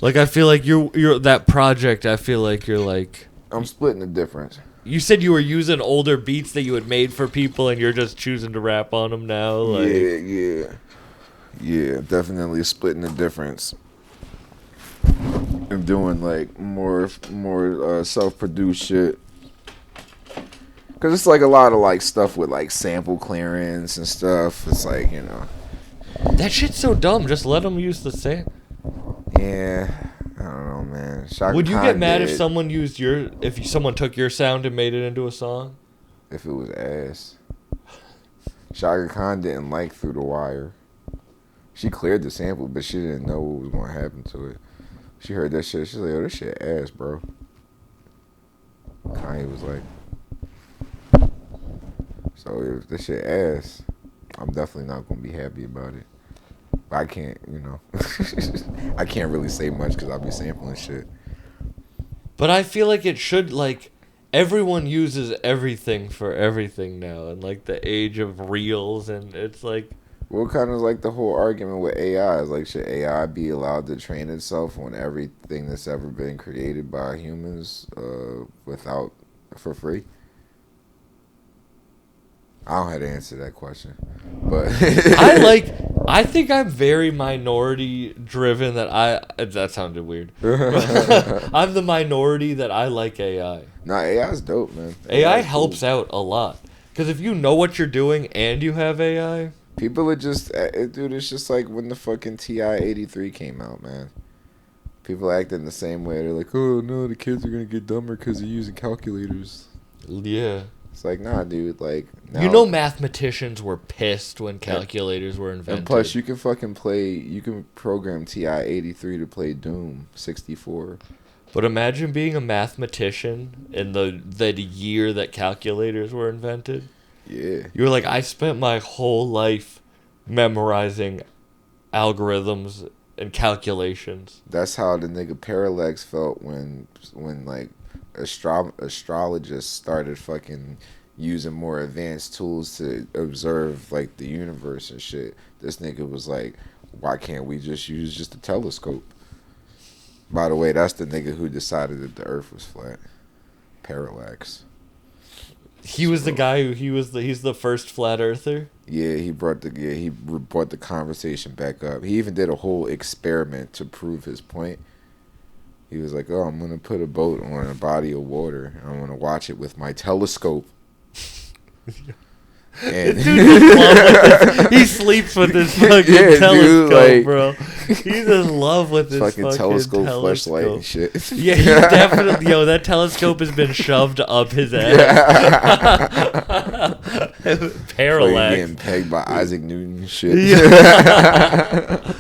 Like, I feel like you're that project, I feel like you're like, I'm splitting the difference. you said you were using older beats that you had made for people and you're just choosing to rap on them now, like. Yeah, definitely splitting the difference. And doing like more self-produced shit. Cause it's like a lot of like stuff with like sample clearance and stuff. It's like, you know. That shit's so dumb. Just let them use the same. Yeah, I don't know, man. Shaka Would you Khan get mad if did, someone used if someone took your sound and made it into a song? if it was ass? Shaka Khan didn't like Through the Wire. She cleared the sample, but she didn't know what was going to happen to it. She heard that shit. She's like, "Oh, this shit ass, bro." Kanye was like, "So if this shit ass, I'm definitely not going to be happy about it." But I can't, you know. I can't really say much because I'll be sampling shit. But I feel like it should, like, everyone uses everything for everything now, and like the age of reels, and it's like. Well, kind of like the whole argument with AI is like, should AI be allowed to train itself on everything that's ever been created by humans for free? I don't have to answer that question, but I think I'm very minority driven. That sounded weird. I'm the minority that I like AI. Nah, AI's dope, man. AI is helps cool. out a lot because if you know what you're doing and you have AI. People are just, dude. It's just like when the fucking TI-83 came out, man. People acting the same way. They're like, "Oh no, the kids are gonna get dumber because they're using calculators." Yeah. It's like, nah, dude. Like, now, You know, mathematicians were pissed when calculators were invented. and plus, you can fucking play. You can program TI-83 to play Doom 64. But imagine being a mathematician in the year that calculators were invented. Yeah. You were like, I spent my whole life memorizing algorithms and calculations. That's how the nigga Parallax felt when like astrologists started fucking using more advanced tools to observe like the universe and shit. This nigga was like, why can't we just use just a telescope? By the way, that's the nigga who decided that the earth was flat. Parallax. He was the guy who he's the first flat earther. Yeah, he brought the conversation back up. He even did a whole experiment to prove his point. He was like, "Oh, I'm gonna put a boat on a body of water. And I'm gonna watch it with my telescope." And he sleeps with his fucking telescope, dude, like, bro. He's in love with his fucking telescope flashlight and shit. Yeah, he definitely. That telescope has been shoved up his ass. Parallax. Getting pegged by Isaac Newton and shit. Yeah.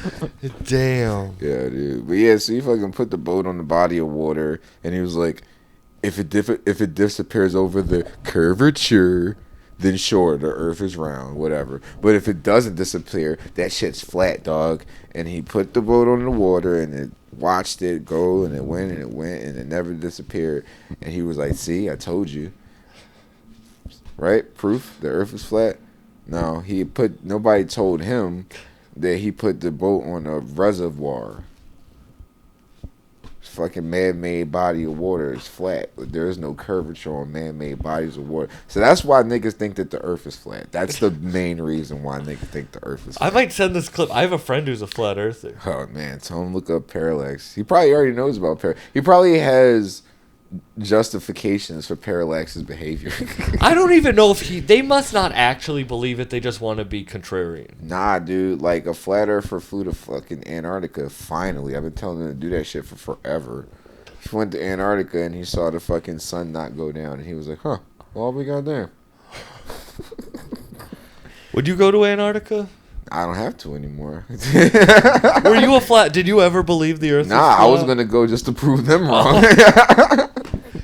Damn. Yeah, dude. But yeah, so he fucking put the boat on the body of water, and he was like, if it disappears over the curvature, then sure, the earth is round, whatever. But if it doesn't disappear, that shit's flat, dog. And he put the boat on the water, and it watched it go, and it went, and it never disappeared. And he was like, see, I told you. Right? Proof the earth is flat? No, nobody told him that he put the boat on a reservoir. Fucking man-made body of water is flat. There is no curvature on man-made bodies of water. So that's why niggas think that the earth is flat. That's the main reason why niggas think the earth is flat. I might send this clip. I have a friend who's a flat earther. Oh, man. Tell him look up Parallax. He probably already knows about Parallax. He probably has justifications for Parallax's behavior. I don't even know if they must not actually believe it. They just want to be contrarian. Nah, dude. Like, a flat earther flew to fucking Antarctica, finally. I've been telling him to do that shit for forever. He went to Antarctica and he saw the fucking sun not go down. And he was like, huh, well, we got there. Would you go to Antarctica? I don't have to anymore. Were you a flat? Did you ever believe the Earth? Nah, was flat? I was gonna go just to prove them wrong.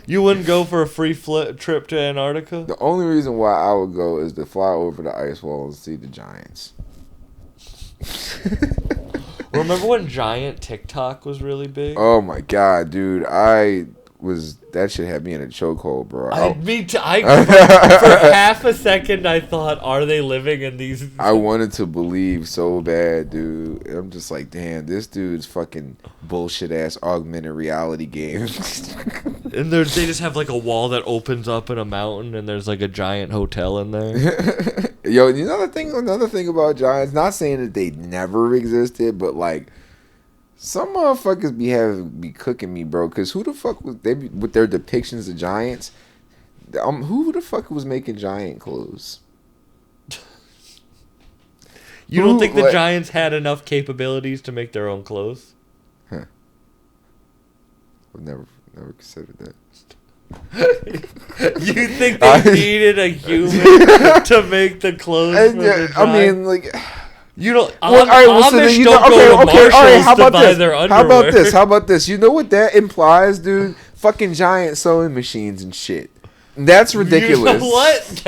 You wouldn't go for a free trip to Antarctica? The only reason why I would go is to fly over the ice wall and see the giants. Remember when Giant TikTok was really big? Oh my god, dude! That shit had me in a chokehold, bro. Me too. For half a second, I thought, are they living in these? I wanted to believe so bad, dude. I'm just like, damn, this dude's fucking bullshit ass augmented reality game. And they just have like a wall that opens up in a mountain, and there's like a giant hotel in there. Yo, another thing about giants. Not saying that they never existed, but like. Some motherfuckers be cooking me, bro. Cause who the fuck was they with their depictions of giants? Who the fuck was making giant clothes? You don't think the Giants had enough capabilities to make their own clothes? Huh. I've never considered that. You think they needed a human to make the clothes for the giant? I mean, like. You don't. Amish don't go to Marshalls to buy their underwear. How about this? You know what that implies, dude? Fucking giant sewing machines and shit. That's ridiculous. You know what?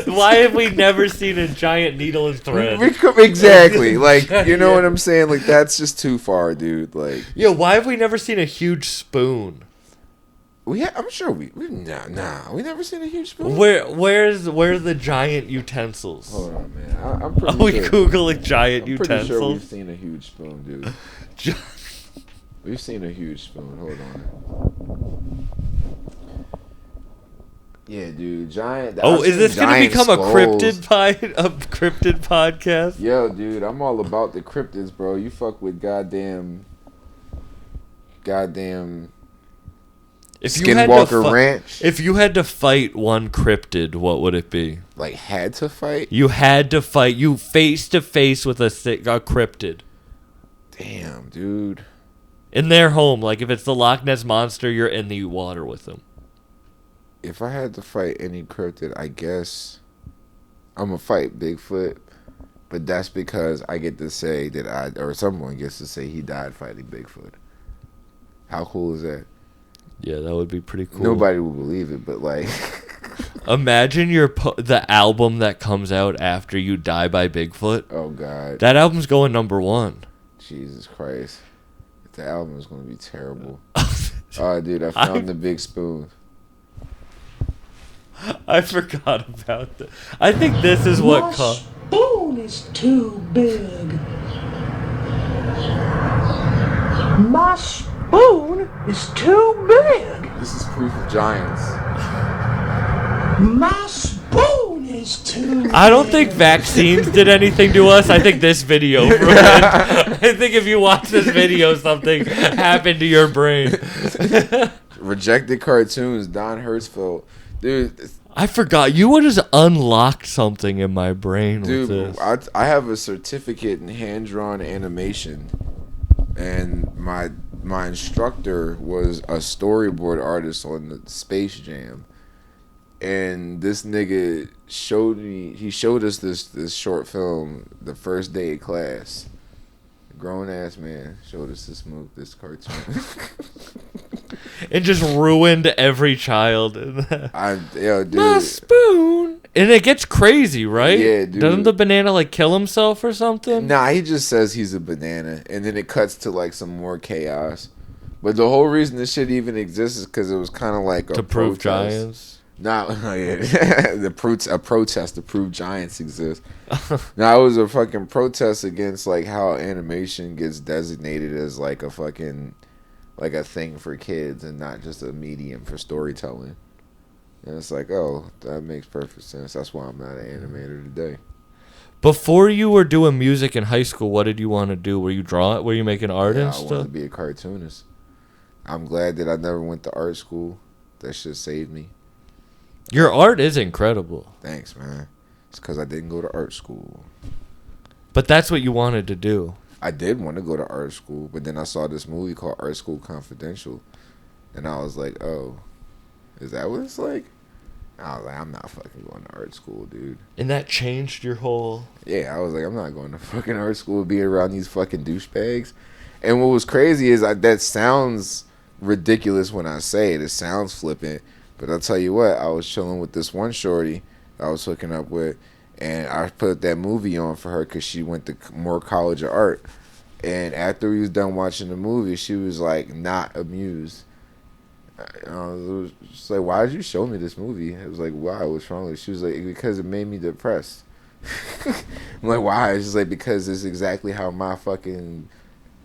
Why have we never seen a giant needle and thread? Exactly. Like, you know what I'm saying? Like, that's just too far, dude. Like, yeah. Why have we never seen a huge spoon? I'm sure we never seen a huge spoon. Where are the giant utensils? Hold on, man. I'm pretty sure. Are we googling giant utensils? I'm pretty sure we've seen a huge spoon, dude. We've seen a huge spoon. Hold on. Yeah, dude. Giant. Is this gonna become a cryptid podcast? Yo, dude, I'm all about the cryptids, bro. You fuck with goddamn. Skinwalker Ranch. If you had to fight one cryptid, what would it be? Like, had to fight? You had to fight. You face to face with a cryptid. Damn, dude. In their home. Like, if it's the Loch Ness Monster, you're in the water with them. If I had to fight any cryptid, I guess I'm going to fight Bigfoot. But that's because I get to say that or someone gets to say he died fighting Bigfoot. How cool is that? Yeah, that would be pretty cool. Nobody would believe it, but like, imagine the album that comes out after you die by Bigfoot. oh god, That album's going #1. Jesus Christ, the album is gonna be terrible. Oh, dude, I found the big spoon. I forgot about that. I think this is what spoon is too big. My spoon is too big. This is proof of giants. My spoon is too big. I don't think vaccines did anything to us. I think this video ruined. I think if you watch this video, something happened to your brain. Rejected cartoons, Don Hertzfeldt. Dude, I forgot. You would just unlock something in my brain with dude, this. I have a certificate in hand-drawn animation, and my instructor was a storyboard artist on the Space Jam. And this nigga showed us this short film the first day of class. A grown ass man showed us this cartoon. It just ruined every child. Dude. My spoon. And it gets crazy, right? Yeah, dude. Doesn't the banana like kill himself or something? Nah, he just says he's a banana, and then it cuts to like some more chaos. But the whole reason this shit even exists is because it was kind of like to prove giants. No, yeah, a protest to prove giants exist. Now it was a fucking protest against like how animation gets designated as like a fucking like a thing for kids and not just a medium for storytelling. And it's like, oh, that makes perfect sense. That's why I'm not an animator today. Before you were doing music in high school, what did you want to do? Were you drawing? Were you making art and I stuff? wanted to be a cartoonist. I'm glad that I never went to art school. That shit saved me. Your art is incredible. Thanks, man. It's because I didn't go to art school. But that's what you wanted to do. I did want to go to art school, but then I saw this movie called Art School Confidential, and I was like, oh, is that what it's like? I was like, I'm not fucking going to art school, dude. And that changed your whole... Yeah, I was like, I'm not going to fucking art school, be around these fucking douchebags. And what was crazy is that sounds ridiculous when I say it. It sounds flippant. But I'll tell you what, I was chilling with this one shorty I was hooking up with, and I put that movie on for her because she went to Moore College of Art. And after we was done watching the movie, she was like not amused. It was just like, why did you show me this movie? It was like, why? What's wrong with it? She was like, because it made me depressed. I'm like, why? It's just like, because it's exactly how my fucking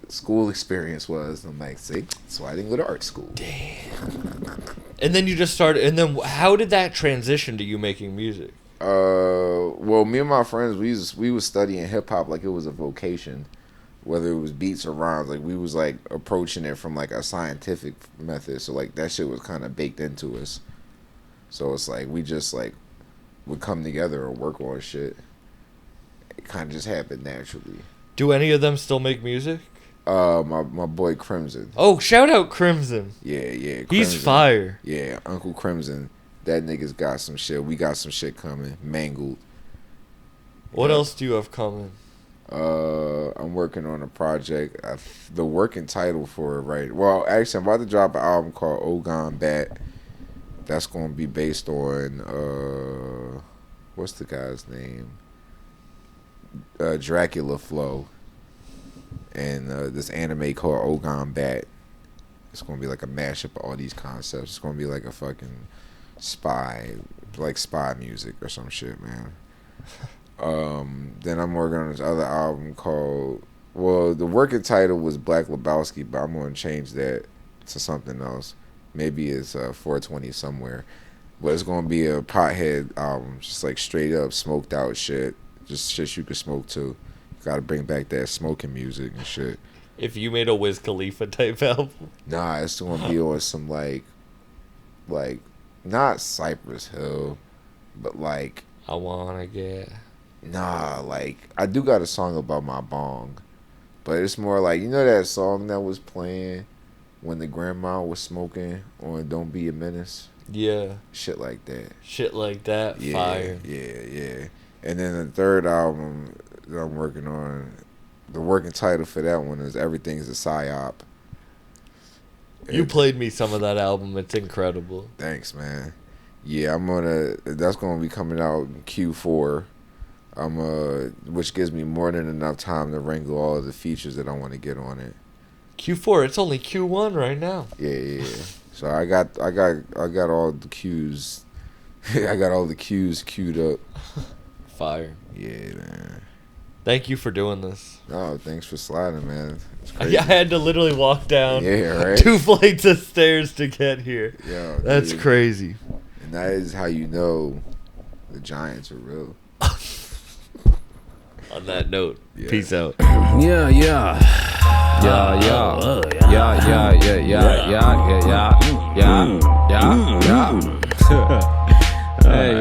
school experience was. I'm like, see, so I didn't go to art school. Damn. And then you just started, and then how did that transition to you making music? Well, me and my friends, we was studying hip hop like it was a vocation, whether it was beats or rhymes. Like we was like approaching it from like a scientific method. So like that shit was kind of baked into us. So it's like we just like would come together and work on shit. It kind of just happened naturally. Do any of them still make music? My boy Crimson. Oh, shout out Crimson. Yeah. Crimson. He's fire. Yeah, Uncle Crimson. That nigga's got some shit. We got some shit coming. Mangled. What else do you have coming? I'm working on a project. The working title for it, right? Well, actually, I'm about to drop an album called Ogon Bat. That's going to be based on, what's the guy's name? Dracula Flow. And this anime called Ogon Bat. It's going to be like a mashup of all these concepts. It's going to be like a fucking spy music or some shit, man. Then I'm working on this other album called, well, the working title was Black Lebowski, but I'm going to change that to something else. Maybe it's 420 somewhere. But it's going to be a pothead album, just like straight up smoked out shit. Just shit you can smoke to. Got to bring back that smoking music and shit. If you made a Wiz Khalifa type album. Nah, it's going to be on some like, not Cypress Hill, but like. I wanna get. Nah, like, I do got a song about my bong. But it's more like, you know that song that was playing when the grandma was smoking on Don't Be a Menace? Yeah. Shit like that. Shit like that. Yeah, Fire. Yeah. And then the third album that I'm working on, the working title for that one is Everything's a Psyop. You played me some of that album. It's incredible. Thanks, man. Yeah, that's gonna be coming out in Q4. Which gives me more than enough time to wrangle all of the features that I want to get on it. Q4. It's only Q1 right now. Yeah. So I got all the cues. I got all the cues queued up. Fire. Yeah, man. Thank you for doing this. Oh, thanks for sliding, man. It's crazy. I had to literally walk down 2 2 flights of stairs to get here. Yeah, That's dude. crazy. And that is how you know the Giants are real. On that note, Yeah. peace out. Yeah. Hey,